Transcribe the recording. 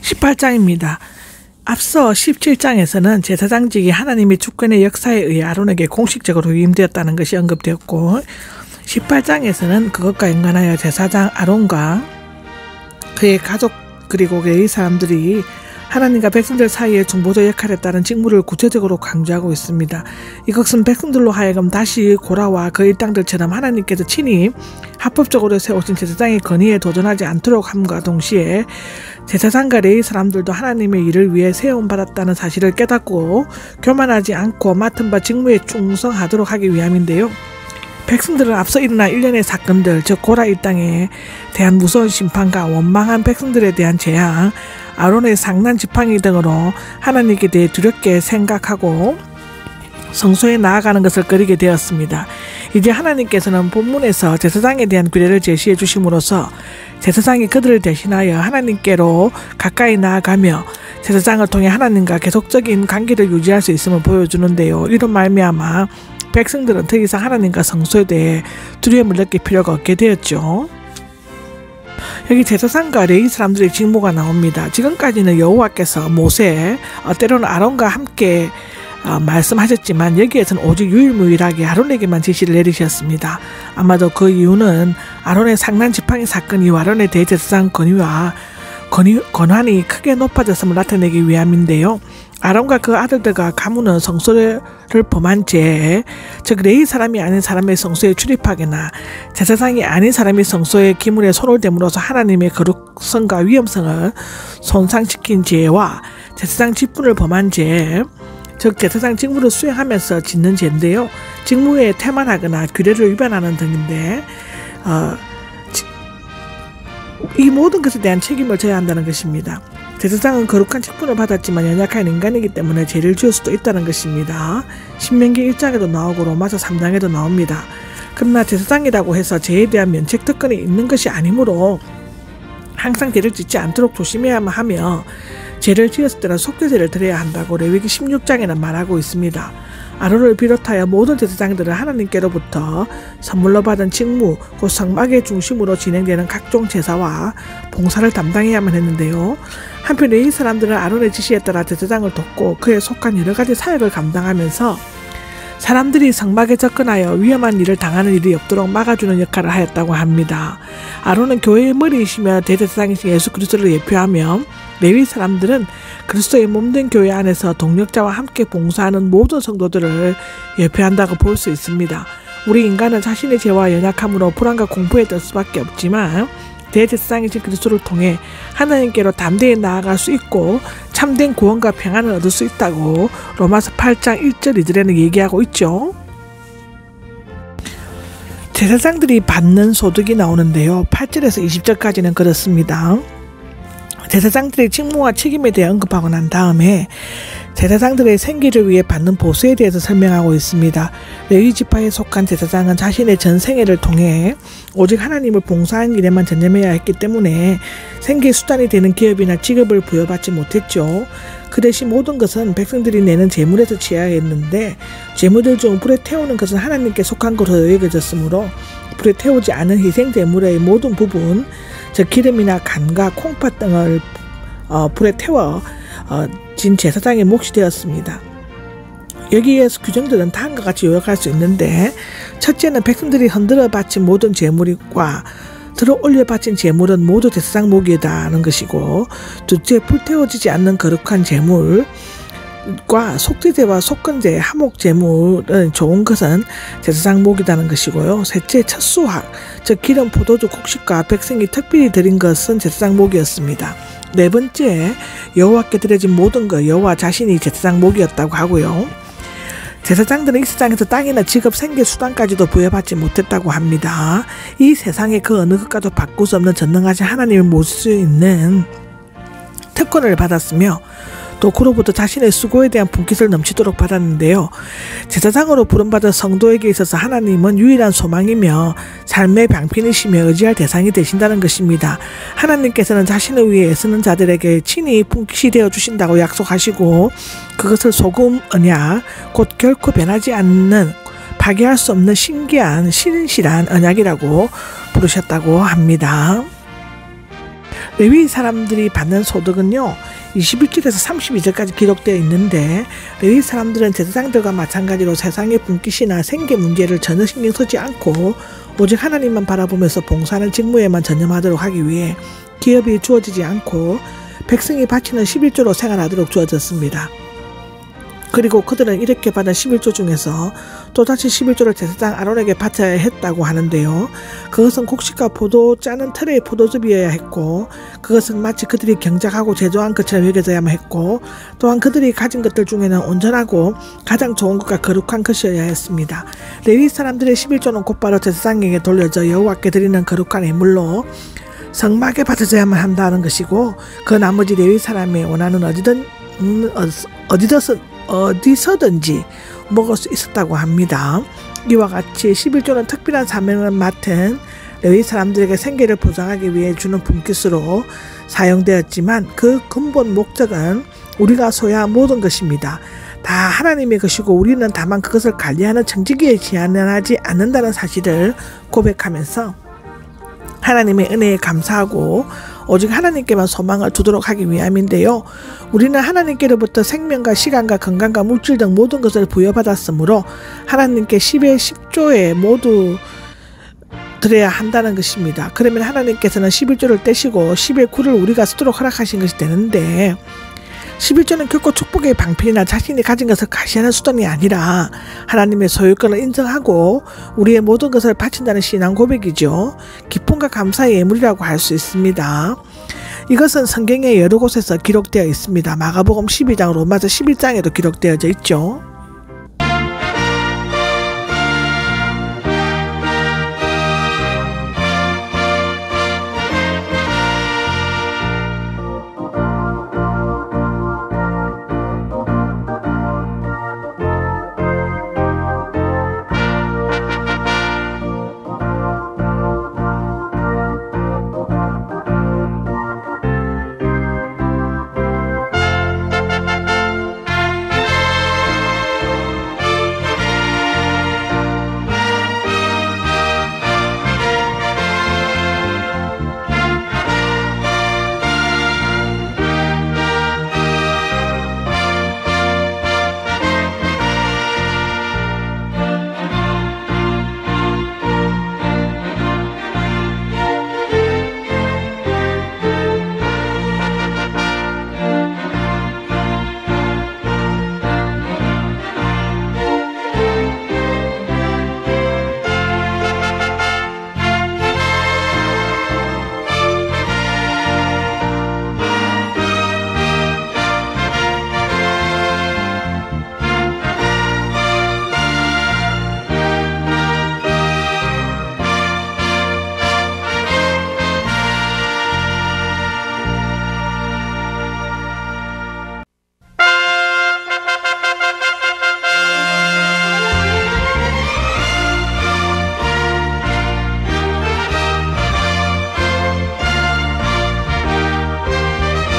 18장입니다. 앞서 17장에서는 제사장직이 하나님의 주권의 역사에 의해 아론에게 공식적으로 위임되었다는 것이 언급되었고, 18장에서는 그것과 연관하여 제사장 아론과 그의 가족 그리고 레위 사람들이 하나님과 백성들 사이의 중보자 역할에 따른 직무를 구체적으로 강조하고 있습니다. 이것은 백성들로 하여금 다시 고라와 그 일당들처럼 하나님께서 친히 합법적으로 세우신 제사장의 권위에 도전하지 않도록 함과 동시에 제사장과 레위 사람들도 하나님의 일을 위해 세움받았다는 사실을 깨닫고 교만하지 않고 맡은 바 직무에 충성하도록 하기 위함인데요. 백성들은 앞서 일어난 일련의 사건들, 즉 고라 일당에 대한 무서운 심판과 원망한 백성들에 대한 재앙, 아론의 상난 지팡이 등으로 하나님께 대해 두렵게 생각하고 성소에 나아가는 것을 꺼리게 되었습니다. 이제 하나님께서는 본문에서 제사장에 대한 규례를 제시해 주심으로써 제사장이 그들을 대신하여 하나님께로 가까이 나아가며 제사장을 통해 하나님과 계속적인 관계를 유지할 수 있음을 보여주는데요. 이런 말미암아 백성들은 더 이상 하나님과 성소에 대해 두려움을 느낄 필요가 없게 되었죠. 여기 제사장과 레위 사람들의 직무가 나옵니다. 지금까지는 여호와께서 모세, 때로는 아론과 함께 말씀하셨지만 여기에서는 오직 유일무이하게 아론에게만 지시를 내리셨습니다. 아마도 그 이유는 아론의 상난 지팡이 사건 이후 아론의 대제사장 권한이 크게 높아졌음을 나타내기 위함인데요. 아론과 그 아들들과 가문은 성소를 범한 죄, 즉 레위 사람이 아닌 사람의 성소에 출입하거나 제사장이 아닌 사람이 성소의 기물에 손을 댐으로써 하나님의 거룩성과 위엄성을 손상시킨 죄와 제사장 직분을 범한 죄, 즉 제사장 직무를 수행하면서 짓는 죄인데요. 직무에 태만하거나 규례를 위반하는 등인데 이 모든 것에 대한 책임을 져야 한다는 것입니다. 제사장은 거룩한 직분을 받았지만 연약한 인간이기 때문에 죄를 지을 수도 있다는 것입니다. 신명기 1장에도 나오고 로마서 3장에도 나옵니다. 그러나 제사장이라고 해서 죄에 대한 면책 특권이 있는 것이 아니므로 항상 죄를 짓지 않도록 조심해야만 하며 죄를 지었을 때는 속죄제를 드려야 한다고 레위기 16장에는 말하고 있습니다. 아론을 비롯하여 모든 제사장들은 하나님께로부터 선물로 받은 직무, 곧 성막의 중심으로 진행되는 각종 제사와 봉사를 담당해야만 했는데요. 한편 레위 사람들은 아론의 지시에 따라 제사장을 돕고 그에 속한 여러 가지 사역을 감당하면서 사람들이 성막에 접근하여 위험한 일을 당하는 일이 없도록 막아주는 역할을 하였다고 합니다. 아론은 교회의 머리이시며 대제사장이신 예수 그리스도를 예표하며 레위 사람들은 그리스도의 몸된 교회 안에서 동력자와 함께 봉사하는 모든 성도들을 예표한다고 볼 수 있습니다. 우리 인간은 자신의 죄와 연약함으로 불안과 공포에 뜰 수밖에 없지만 대제사장이신 그리스도를 통해 하나님께로 담대히 나아갈 수 있고 참된 구원과 평안을 얻을 수 있다고 로마서 8장 1절 2절에는 얘기하고 있죠. 제사장들이 받는 소득이 나오는데요. 8절에서 20절까지는 그렇습니다. 제사장들의 직무와 책임에 대해 언급하고 난 다음에 제사장들의 생계를 위해 받는 보수에 대해서 설명하고 있습니다. 레위 지파에 속한 제사장은 자신의 전 생애를 통해 오직 하나님을 봉사하는 일에만 전념해야 했기 때문에 생계 수단이 되는 기업이나 직업을 부여받지 못했죠. 그 대신 모든 것은 백성들이 내는 제물에서 취해야 했는데 제물들 중 불에 태우는 것은 하나님께 속한 것으로 여겨졌으므로 불에 태우지 않은 희생 제물의 모든 부분, 즉 기름이나 간과 콩팥 등을 불에 태워 진 제사장의 몫이 되었습니다. 여기에서 규정들은 다음과 같이 요약할 수 있는데, 첫째는 백성들이 흔들어 바친 모든 제물과 들어 올려 바친 제물은 모두 제사장 몫이다는 것이고, 둘째 불태워지지 않는 거룩한 제물과 속죄제와 속건제, 하목 제물은 좋은 것은 제사장 몫이라는 것이고요. 셋째 첫수확, 즉 기름, 포도주, 곡식과 백성이 특별히 드린 것은 제사장 몫이었습니다. 네 번째, 여호와께 드려진 모든 것, 여호와 자신이 제사장 몫이었다고 하고요. 제사장들은 이 세상에서 땅이나 직업, 생계, 수단까지도 부여받지 못했다고 합니다. 이 세상에 그 어느 것과도 바꿀 수 없는 전능하신 하나님을 모실 수 있는 특권을 받았으며 또 그로부터 자신의 수고에 대한 분깃을 넘치도록 받았는데요. 제사장으로 부름받은 성도에게 있어서 하나님은 유일한 소망이며 삶의 방편이시며 의지할 대상이 되신다는 것입니다. 하나님께서는 자신을 위해 애쓰는 자들에게 친히 분깃이 되어 주신다고 약속하시고 그것을 소금 언약, 곧 결코 변하지 않는 파괴할 수 없는 신기한 신실한 언약이라고 부르셨다고 합니다. 레위 사람들이 받는 소득은요 21절에서 32절까지 기록되어 있는데, 레위 사람들은 제사장들과 마찬가지로 세상의 분깃이나 생계 문제를 전혀 신경 쓰지 않고 오직 하나님만 바라보면서 봉사하는 직무에만 전념하도록 하기 위해 기업이 주어지지 않고 백성이 바치는 11조로 생활하도록 주어졌습니다. 그리고 그들은 이렇게 받은 11조 중에서 또다시 11조를 제사장 아론에게 바쳐야 했다고 하는데요. 그것은 곡식과 포도 짜는 틀의 포도즙이어야 했고, 그것은 마치 그들이 경작하고 제조한 것처럼 여겨져야만 했고, 또한 그들이 가진 것들 중에는 온전하고 가장 좋은 것과 거룩한 것이어야 했습니다. 레위 사람들의 11조는 곧바로 제사장에게 돌려져 여호와께 드리는 거룩한 예물로 성막에 바쳐져야만 한다는 것이고, 그 나머지 레위 사람이 원하는 어디서든지 먹을 수 있었다고 합니다. 이와 같이 11조는 특별한 사명을 맡은 레위 사람들에게 생계를 보장하기 위해 주는 분깃으로 사용되었지만, 그 근본 목적은 우리가 소유한 모든 것입니다. 다 하나님의 것이고 우리는 다만 그것을 관리하는 청지기에 제한하지 않는다는 사실을 고백하면서 하나님의 은혜에 감사하고 오직 하나님께만 소망을 두도록 하기 위함인데요. 우리는 하나님께로부터 생명과 시간과 건강과 물질 등 모든 것을 부여받았으므로 하나님께 10의 10조에 모두 드려야 한다는 것입니다. 그러면 하나님께서는 11조를 떼시고 10의 9를 우리가 쓰도록 허락하신 것이 되는데, 11조는 결코 축복의 방편이나 자신이 가진 것을 과시하는 수단이 아니라 하나님의 소유권을 인정하고 우리의 모든 것을 바친다는 신앙 고백이죠. 기쁨과 감사의 예물이라고 할 수 있습니다. 이것은 성경의 여러 곳에서 기록되어 있습니다. 마가복음 12장, 로마서 11장에도 기록되어져 있죠.